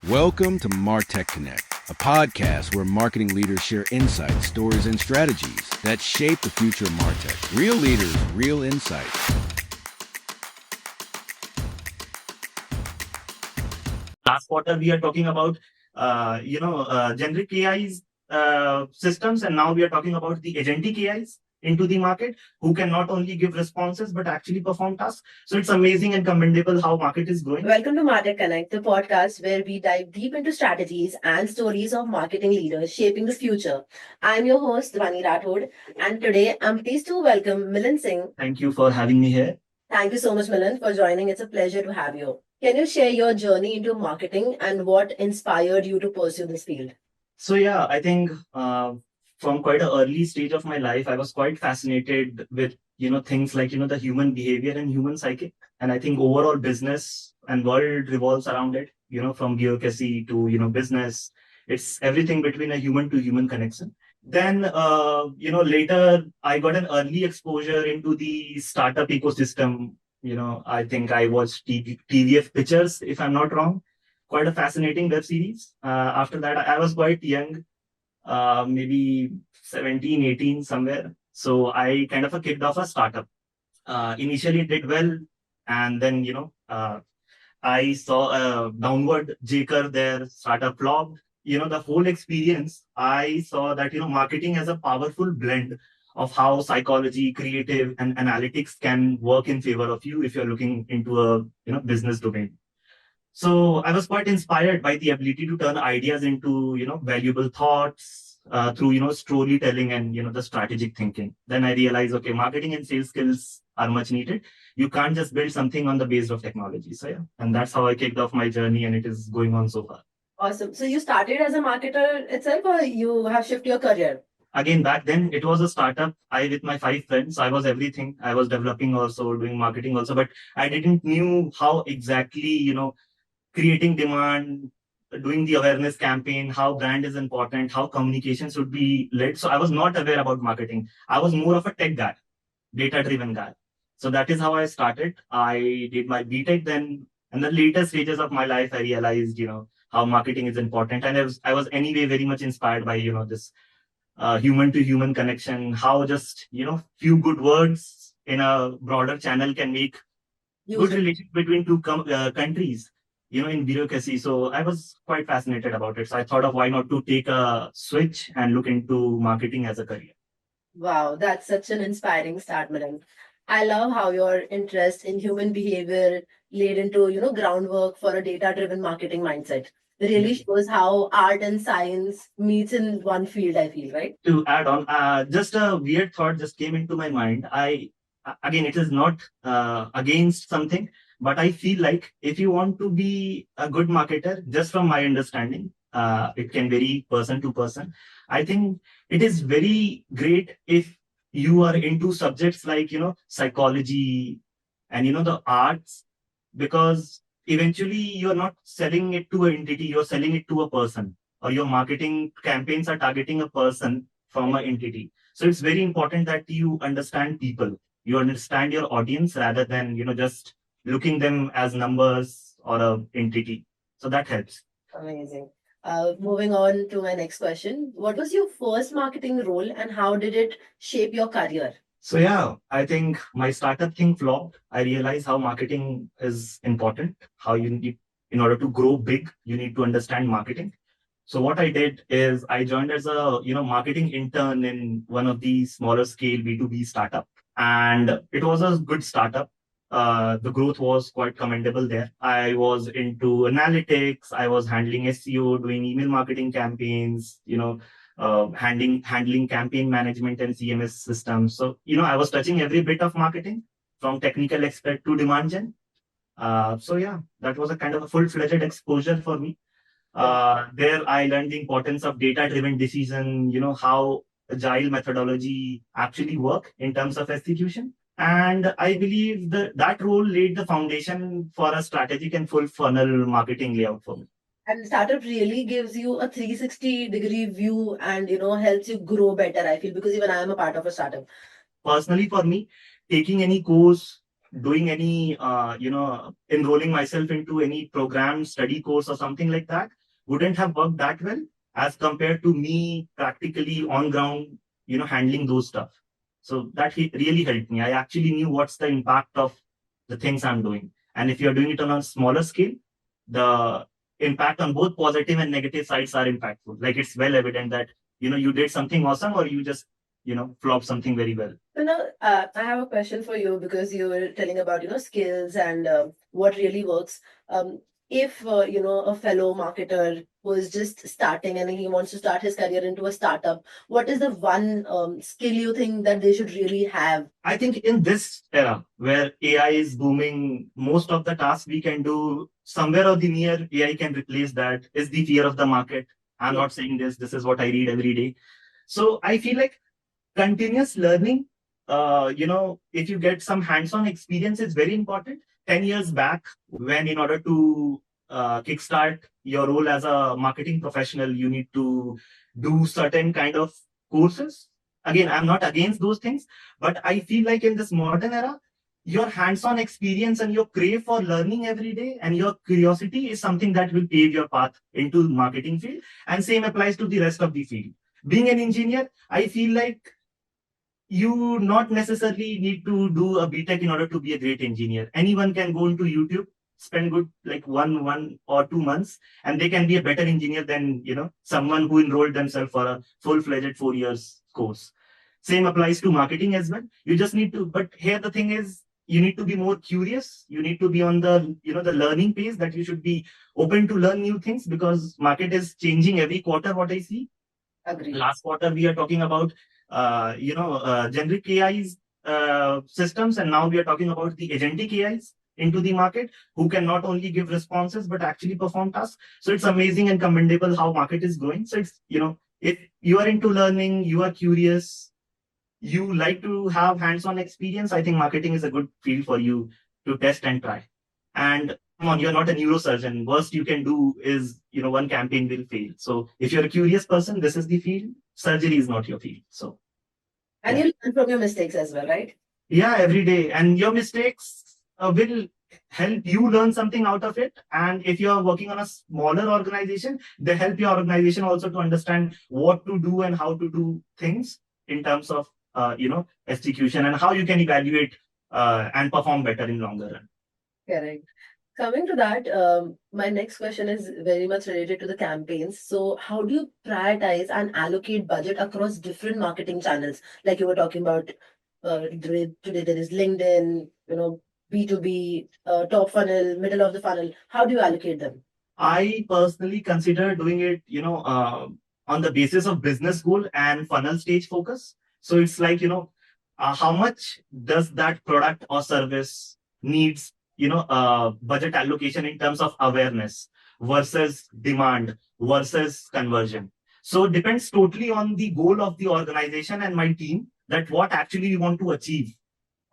Welcome to MarTech Connect, a podcast where marketing leaders share insights, stories, and strategies that shape the future of MarTech. Real leaders, real insights. Last quarter, we are talking about, generic AIs systems, and now we are talking about the agentic AIs into the market who can not only give responses but actually perform tasks. So it's amazing and commendable how market is growing. Welcome to Market Connect, the podcast where we dive deep into strategies and stories of marketing leaders shaping the future. I'm your host, Dhwani Rathod, and today I'm pleased to welcome Milind Singh. Thank you for having me here. Thank you so much, Milind, for joining. It's a pleasure to have you. Can you share your journey into marketing and what inspired you to pursue this field? So yeah, I think from quite an early stage of my life, I was quite fascinated with things like the human behavior and human psyche, and I think overall business and world revolves around it. From bureaucracy to business, it's everything between a human to human connection. Then later I got an early exposure into the startup ecosystem. I think I watched TVF Pictures, if I'm not wrong. Quite a fascinating web series. After that, I was quite young, maybe 17, 18 somewhere. So I kind of kicked off a startup. Initially, it did well. And then, I saw a downward J curve there, startup flopped. The whole experience, I saw that, marketing has a powerful blend of how psychology, creative, and analytics can work in favor of you if you're looking into a, business domain. So I was quite inspired by the ability to turn ideas into, valuable thoughts through, storytelling and, the strategic thinking. Then I realized, okay, marketing and sales skills are much needed. You can't just build something on the base of technology. So yeah, and that's how I kicked off my journey, and it is going on so far. Awesome. So you started as a marketer itself, or you have shifted your career? Again, back then it was a startup. I, with my 5 friends, I was everything. I was developing also, doing marketing also, but I didn't knew how exactly, creating demand, doing the awareness campaign, how brand is important, how communication should be led. So I was not aware about marketing. I was more of a tech guy, data-driven guy. So that is how I started. I did my BTech then. In the later stages of my life, I realized, how marketing is important. And I was anyway very much inspired by, this human to human connection, how just, few good words in a broader channel can make good relations between two countries, in bureaucracy. So I was quite fascinated about it. So I thought of why not to take a switch and look into marketing as a career. Wow, that's such an inspiring start, Milind. I love how your interest in human behavior laid into, groundwork for a data-driven marketing mindset. It really shows how art and science meets in one field, I feel, right? To add on, just a weird thought just came into my mind. Again, it is not against something, but I feel like if you want to be a good marketer, just from my understanding, it can vary person to person. I think it is very great if you are into subjects like, psychology and, the arts, because eventually you're not selling it to an entity, you're selling it to a person, or your marketing campaigns are targeting a person from an entity. So it's very important that you understand people, you understand your audience rather than, just looking them as numbers or a entity. So that helps. Amazing. Moving on to my next question. What was your first marketing role and how did it shape your career? So yeah, I think my startup thing flopped. I realized how marketing is important, how you need, in order to grow big, you need to understand marketing. So what I did is I joined as a, marketing intern in one of the smaller scale B2B startup. And it was a good startup. The growth was quite commendable there. I was into analytics. I was handling SEO, doing email marketing campaigns, handling campaign management and CMS systems. So, I was touching every bit of marketing from technical expert to demand gen. So yeah, that was a kind of a full-fledged exposure for me. There I learned the importance of data-driven decision, how agile methodology actually work in terms of execution. And I believe that role laid the foundation for a strategic and full funnel marketing layout for me. And startup really gives you a 360-degree view and, helps you grow better, I feel, because even I am a part of a startup. Personally, for me, taking any course, doing any, enrolling myself into any program, study course or something like that, wouldn't have worked that well as compared to me practically on ground, handling those stuff. So that really helped me. I actually knew what's the impact of the things I'm doing. And if you're doing it on a smaller scale, the impact on both positive and negative sides are impactful. Like it's well evident that, you did something awesome or you just, flop something very well. I have a question for you because you were telling about, skills and what really works. If, a fellow marketer who is just starting and he wants to start his career into a startup, what is the one skill you think that they should really have? I think in this era where AI is booming, most of the tasks we can do somewhere or the near AI can replace that is the fear of the market. I'm not saying this is what I read every day. So I feel like continuous learning, if you get some hands-on experience, is very important. 10 years back, when in order to kickstart your role as a marketing professional, you need to do certain kind of courses. Again, I'm not against those things, but I feel like in this modern era, your hands-on experience and your crave for learning every day and your curiosity is something that will pave your path into marketing field. And same applies to the rest of the field. Being an engineer, I feel like you not necessarily need to do a BTech in order to be a great engineer. Anyone can go into YouTube, spend good like one or 2 months, and they can be a better engineer than someone who enrolled themselves for a full-fledged 4 years course. Same applies to marketing as well. You just need to, but here the thing is, you need to be more curious. You need to be on the the learning pace, that you should be open to learn new things because market is changing every quarter. What I see. Agree. Last quarter we are talking about generic AIs systems, and now we are talking about the agentic AIs into the market who can not only give responses but actually perform tasks. So it's amazing and commendable how market is growing. So it's if you are into learning, you are curious, you like to have hands-on experience, I think marketing is a good field for you to test and try. And come on, you're not a neurosurgeon. Worst you can do is, one campaign will fail. So if you're a curious person, this is the field. Surgery is not your field. So. And you learn from your mistakes as well, right? Yeah, every day. And your mistakes will help you learn something out of it. And if you're working on a smaller organization, they help your organization also to understand what to do and how to do things in terms of, execution and how you can evaluate and perform better in longer run. Correct. Coming to that, my next question is very much related to the campaigns. So, how do you prioritize and allocate budget across different marketing channels? Like you were talking about today there is LinkedIn, B2B, top funnel, middle of the funnel. How do you allocate them? I personally consider doing it, on the basis of business goal and funnel stage focus. So it's like, how much does that product or service needs, budget allocation in terms of awareness versus demand versus conversion. So it depends totally on the goal of the organization and my team, that what actually you want to achieve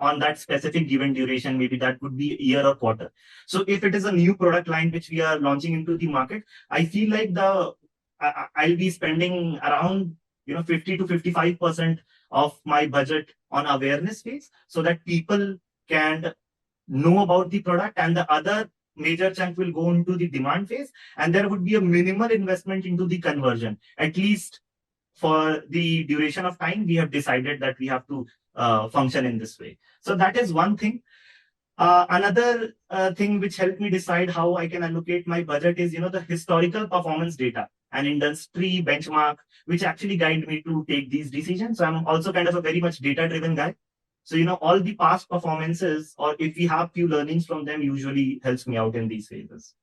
on that specific given duration. Maybe that would be a year or quarter. So if it is a new product line which we are launching into the market, I feel like I'll be spending around 50 to 55% of my budget on awareness phase, so that people can know about the product, and the other major chunk will go into the demand phase, and there would be a minimal investment into the conversion. At least for the duration of time, we have decided that we have to function in this way. So that is one thing. Another thing which helped me decide how I can allocate my budget is, the historical performance data and industry benchmark, which actually guide me to take these decisions. So I'm also kind of a very much data-driven guy. So, all the past performances, or if we have few learnings from them, usually helps me out in these phases.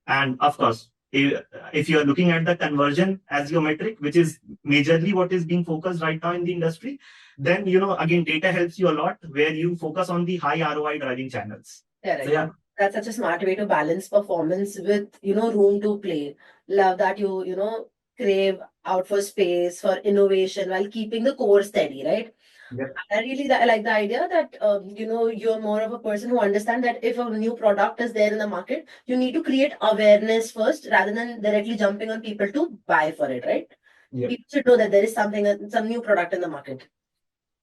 And of course, if you're looking at the conversion as your metric, which is majorly what is being focused right now in the industry, then, again, data helps you a lot, where you focus on the high ROI driving channels. Correct. So, yeah. That's such a smart way to balance performance with, room to play. Love that you crave out for space, for innovation while keeping the core steady, right? Yep. I really like the idea that, you're more of a person who understands that if a new product is there in the market, you need to create awareness first rather than directly jumping on people to buy for it, right? Yep. People should know that there is some new product in the market.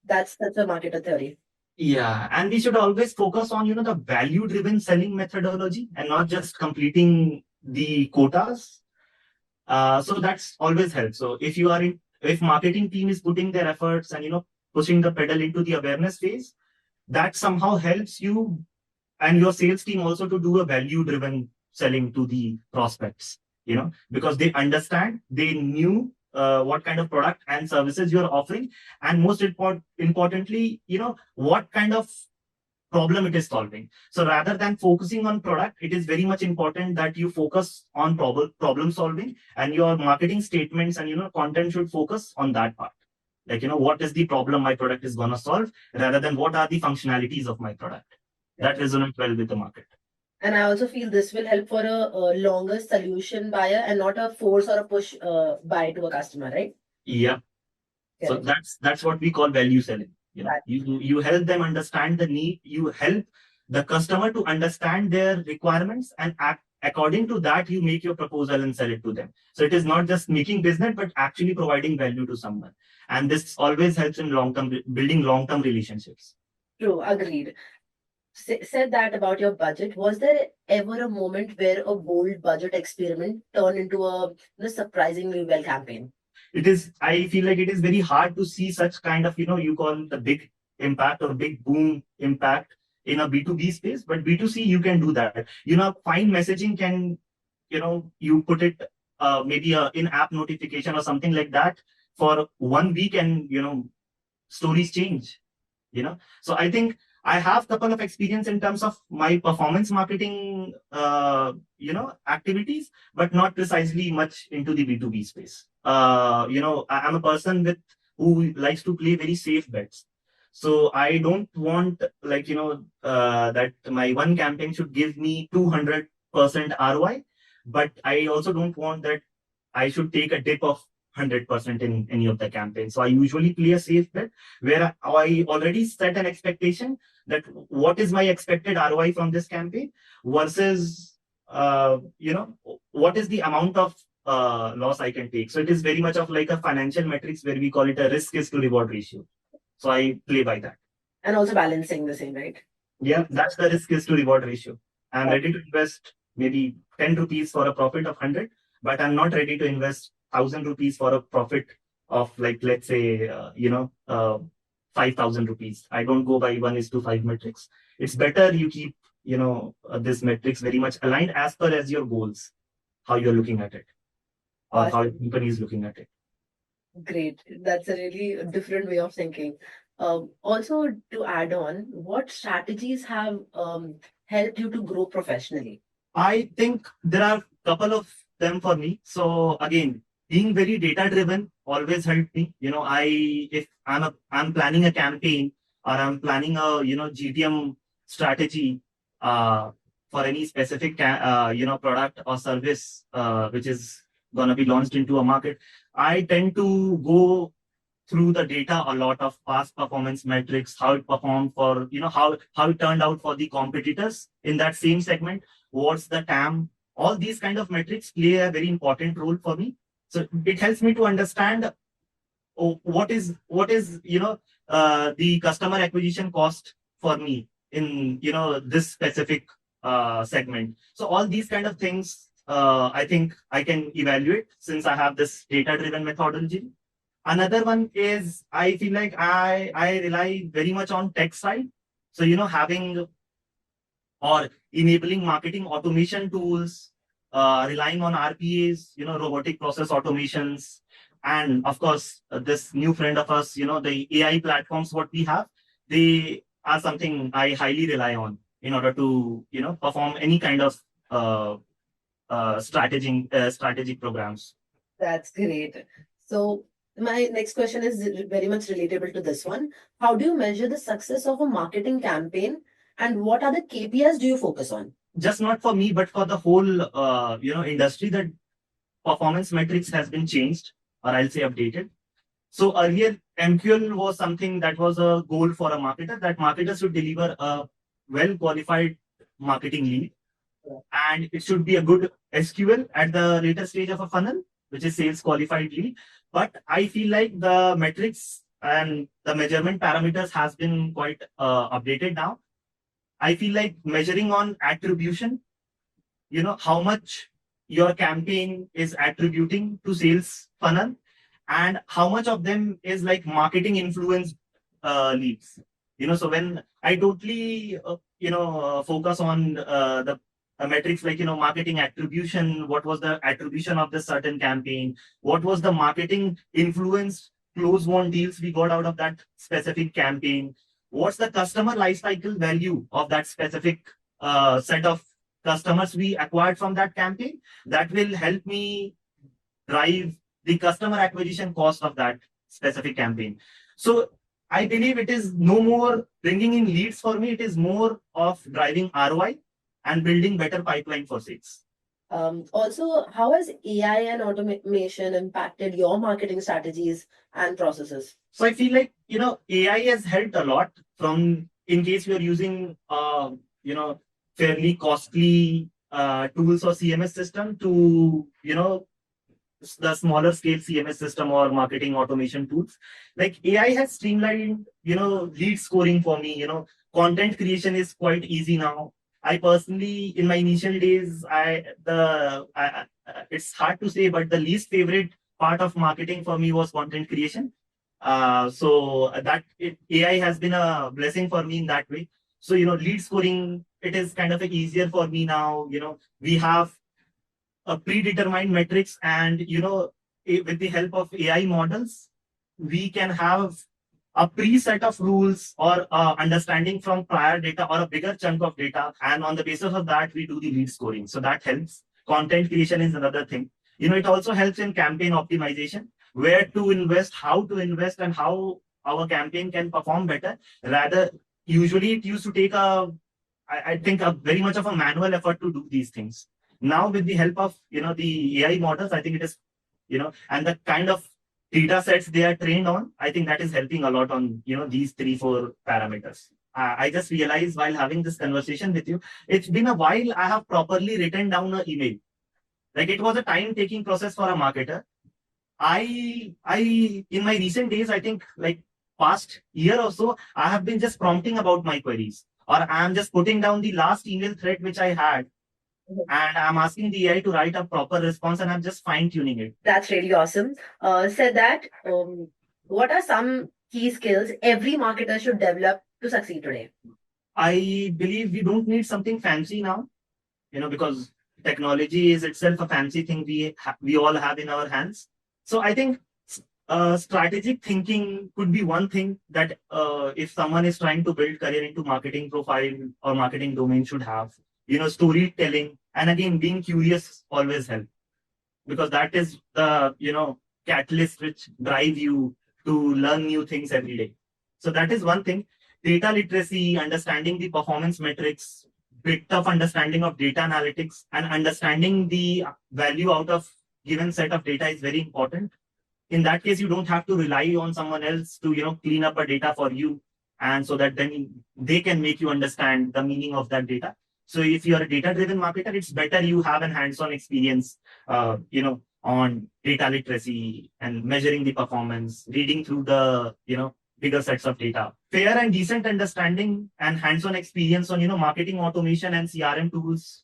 That's a marketer theory. Yeah, and we should always focus on, the value-driven selling methodology and not just completing the quotas. So that's always helps. So if marketing team is putting their efforts and pushing the pedal into the awareness phase, that somehow helps you and your sales team also to do a value driven selling to the prospects, because they understand, they knew what kind of product and services you're offering, and most importantly, what kind of problem it is solving. So rather than focusing on product, it is very much important that you focus on problem solving, and your marketing statements and content should focus on that part. Like, what is the problem my product is going to solve, rather than what are the functionalities of my product. That resonates well with the market. And I also feel this will help for a longer solution buyer and not a force or a push buy to a customer, right? Yeah. So Correct. that's what we call value selling. That- You help them understand the need. You help the customer to understand their requirements, and act according to that. You make your proposal and sell it to them. So it is not just making business, but actually providing value to someone. And this always helps in building long term relationships. True, agreed. Said that about your budget. Was there ever a moment where a bold budget experiment turned into a surprisingly well campaign? I feel like it is very hard to see such kind of, you call the big impact or big boom impact in a B2B space, but B2C, you can do that. Fine messaging can, you put it maybe a in-app notification or something like that for 1 week, and, stories change, So I think I have couple of experience in terms of my performance marketing, activities, but not precisely much into the B2B space. I'm a person who likes to play very safe bets. So I don't want, like, that my one campaign should give me 200% ROI, but I also don't want that I should take a dip of 100% in any of the campaigns. So I usually play a safe bet where I already set an expectation that what is my expected ROI from this campaign versus, what is the amount of loss I can take. So it is very much of like a financial metrics where we call it a risk is to reward ratio. So I play by that. And also balancing the same, right? Yeah, that's the risk is to reward ratio. I'm ready to invest maybe 10 rupees for a profit of 100, but I'm not ready to invest 1,000 rupees for a profit of, like, let's say, 5,000 rupees. I don't go by 1:5 metrics. It's better you keep, this metrics very much aligned as per as your goals, how you're looking at it, or how your company is looking at it. Great. That's a really different way of thinking. Also, to add on, what strategies have helped you to grow professionally? I think there are a couple of them for me. So again, being very data driven always helped me. If I'm planning a campaign, or I'm planning a GTM strategy for any specific product or service which is gonna be launched into a market, I tend to go through the data a lot of past performance metrics, how it performed for, how it turned out for the competitors in that same segment, what's the TAM, all these kind of metrics play a very important role for me. So it helps me to understand what is the customer acquisition cost for me in this specific segment. So all these kind of things, I think I can evaluate since I have this data driven methodology. Another one is I feel like I rely very much on tech side. So having or enabling marketing automation tools, relying on RPAs, robotic process automations, and of course, this new friend of us, the AI platforms, what we have, they are something I highly rely on in order to, perform any kind of strategic programs. That's great. So my next question is very much relatable to this one. How do you measure the success of a marketing campaign, and what are the KPIs do you focus on? Just not for me, but for the whole, industry, that performance metrics has been changed, or I'll say updated. So earlier, MQL was something that was a goal for a marketer, that marketers should deliver a well qualified marketing lead, and it should be a good SQL at the later stage of a funnel, which is sales qualified lead. But I feel like the metrics and the measurement parameters has been quite updated now. I feel like measuring on attribution, how much your campaign is attributing to sales funnel, and how much of them is like marketing influence leads. So when I totally focus on the metrics like marketing attribution, what was the attribution of this certain campaign, what was the marketing influence close won deals we got out of that specific campaign, what's the customer lifecycle value of that specific set of customers we acquired from that campaign, that will help me drive the customer acquisition cost of that specific campaign. So I believe it is no more bringing in leads for me. It is more of driving ROI and building better pipeline for sales. Also, how has AI and automation impacted your marketing strategies and processes? So I feel like, AI has helped a lot from in case you're using, fairly costly tools or CMS system to, the smaller scale CMS system or marketing automation tools. Like AI has streamlined, lead scoring for me. Content creation is quite easy now. I personally, in my initial days, it's hard to say, but the least favorite part of marketing for me was content creation. AI has been a blessing for me in that way. So, lead scoring, it is kind of easier for me now. We have a predetermined metrics, and with the help of AI models, we can have a preset of rules or understanding from prior data or a bigger chunk of data, and on the basis of that we do the lead scoring. So that helps. Content creation is another thing. It also helps in campaign optimization, where to invest, how to invest, and how our campaign can perform better. Rather, usually it used to take I think a very much of a manual effort to do these things. Now with the help of the AI models, I think it is and the kind of data sets they are trained on, I think that is helping a lot on these 3-4 parameters. I just realized while having this conversation with you, it's been a while I have properly written down an email. Like it was a time-taking process for a marketer. I in my recent days, I think like past year or so, I have been just prompting about my queries, or I am just putting down the last email thread which I had, and I'm asking the AI to write a proper response, and I'm just fine tuning it. That's really awesome. Said that, what are some key skills every marketer should develop to succeed today? I believe we don't need something fancy now, because technology is itself a fancy thing we all have in our hands. So I think strategic thinking could be one thing that if someone is trying to build career into marketing profile or marketing domain should have. Storytelling, and again, being curious always help, because that is the, catalyst which drive you to learn new things every day. So that is one thing. Data literacy, understanding the performance metrics, bit of understanding of data analytics, and understanding the value out of given set of data is very important. In that case, you don't have to rely on someone else to, clean up a data for you, and so that then they can make you understand the meaning of that data. So if you're a data-driven marketer, it's better you have an hands-on experience, on data literacy and measuring the performance, reading through the, bigger sets of data. Fair and decent understanding and hands-on experience on, marketing automation and CRM tools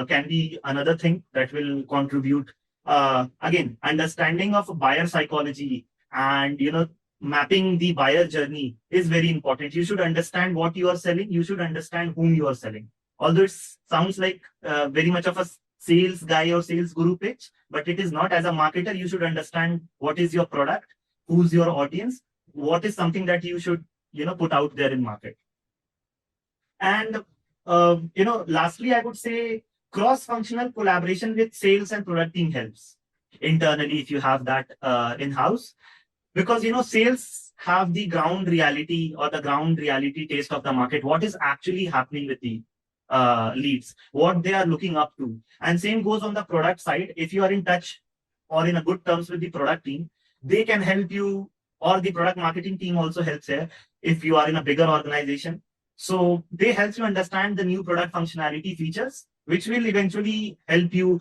can be another thing that will contribute. Again, understanding of buyer psychology and, mapping the buyer journey is very important. You should understand what you are selling. You should understand whom you are selling. Although it sounds like very much of a sales guy or sales guru pitch, but it is not. As a marketer, you should understand what is your product, who's your audience, what is something that you should, put out there in market. And, lastly, I would say cross-functional collaboration with sales and product team helps internally if you have that in-house, because, sales have the ground reality or the ground reality taste of the market. What is actually happening with the leads, what they are looking up to. And same goes on the product side. If you are in touch or in a good terms with the product team, they can help you, or the product marketing team also helps here if you are in a bigger organization. So they help you understand the new product functionality features, which will eventually help you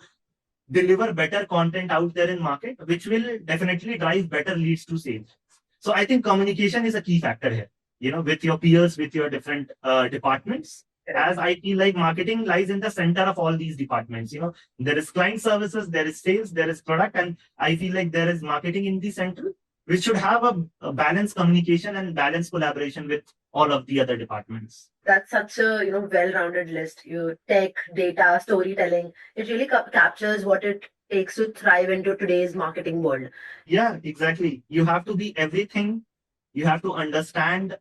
deliver better content out there in market, which will definitely drive better leads to sales. So I think communication is a key factor here, with your peers, with your different departments. as I feel like marketing lies in the center of all these departments. There is client services, there is sales, there is product, and I feel like there is marketing in the center, which should have a balanced communication and balanced collaboration with all of the other departments. That's such a well-rounded list. You tech, data, storytelling. It really captures what it takes to thrive into today's marketing world. Yeah, exactly. You have to be everything. You have to understand.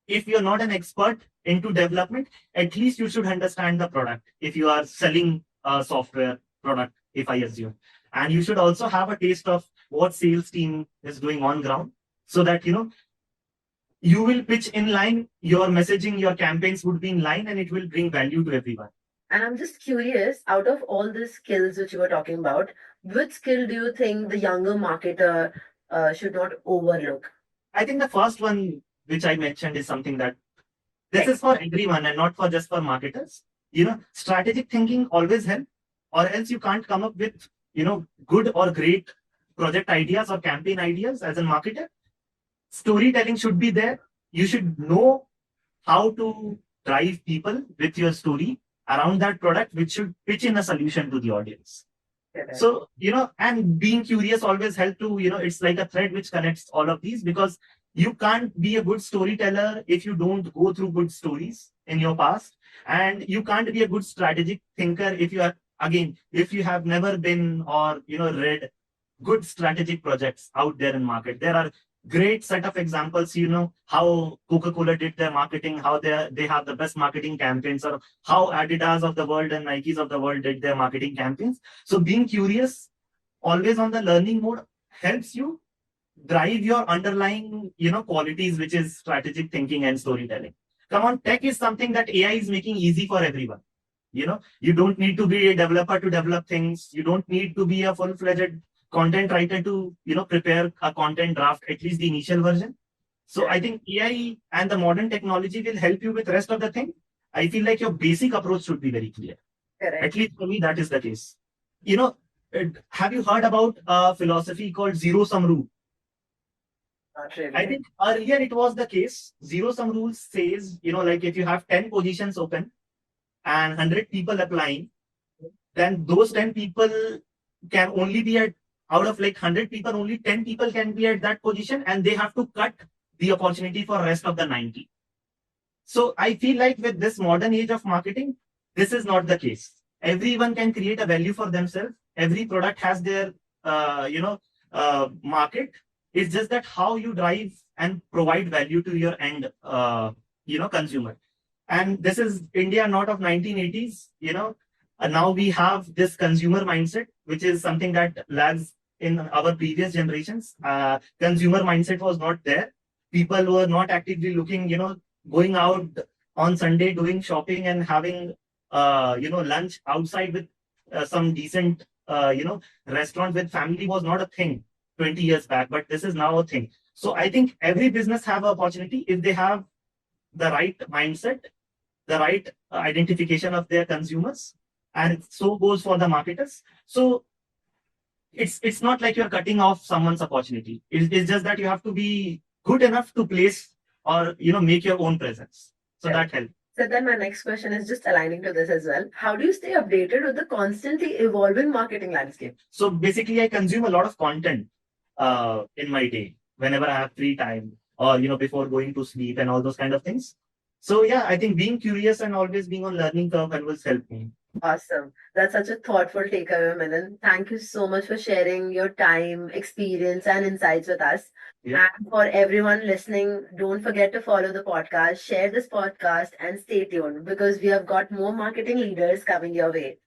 If you're not an expert into development, at least you should understand the product. If you are selling a software product, if I assume, and you should also have a taste of what sales team is doing on ground, so that you will pitch in line, your messaging, your campaigns would be in line, and it will bring value to everyone. And I'm just curious, out of all the skills which you were talking about, which skill do you think the younger marketer should not overlook? I think the first one, which I mentioned, is something that this is for everyone and not for just for marketers. Strategic thinking always help, or else you can't come up with, good or great project ideas or campaign ideas as a marketer. Storytelling should be there. You should know how to drive people with your story around that product, which should pitch in a solution to the audience. So, and being curious always help to, it's like a thread which connects all of these, because you can't be a good storyteller if you don't go through good stories in your past. And you can't be a good strategic thinker if you have never been or, read good strategic projects out there in market. There are great set of examples, how Coca-Cola did their marketing, how they have the best marketing campaigns, or how Adidas of the world and Nikes of the world did their marketing campaigns. So being curious, always on the learning mode, helps you drive your underlying, qualities, which is strategic thinking and storytelling. Come on, tech is something that AI is making easy for everyone. You don't need to be a developer to develop things. You don't need to be a full-fledged content writer to prepare a content draft, at least the initial version. So I think AI and the modern technology will help you with the rest of the thing. I feel like your basic approach should be very clear. Correct. At least for me, that is the case. Have you heard about a philosophy called zero-sum rule? Not really. I think earlier it was the case. Zero-sum rule says, like if you have 10 positions open and 100 people applying, then those 10 people can only be out of 100 people, only 10 people can be at that position, and they have to cut the opportunity for rest of the 90. So I feel like with this modern age of marketing, this is not the case. Everyone can create a value for themselves. Every product has their, market. It's just that how you drive and provide value to your end, consumer. And this is India, not of 1980s. Now we have this consumer mindset, which is something that lags in our previous generations. Consumer mindset was not there. People were not actively looking, going out on Sunday, doing shopping and having, lunch outside with some decent, restaurant with family was not a thing 20 years back, but this is now a thing. So I think every business have an opportunity if they have the right mindset, the right identification of their consumers, and so goes for the marketers. So it's not like you're cutting off someone's opportunity. It's just that you have to be good enough to place or make your own presence. So that helps. So then my next question is just aligning to this as well. How do you stay updated with the constantly evolving marketing landscape? So basically, I consume a lot of content in my day whenever I have free time, or before going to sleep and all those kind of things. So yeah, I think being curious and always being on learning curve will help me. Awesome. That's such a thoughtful takeaway, Milind. Thank you so much for sharing your time, experience, and insights with us. Yeah. And for everyone listening, don't forget to follow the podcast, share this podcast, and stay tuned because we have got more marketing leaders coming your way.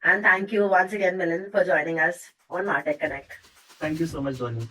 And thank you once again, Milind, for joining us on Martech Connect. Thank you so much, Dhwani.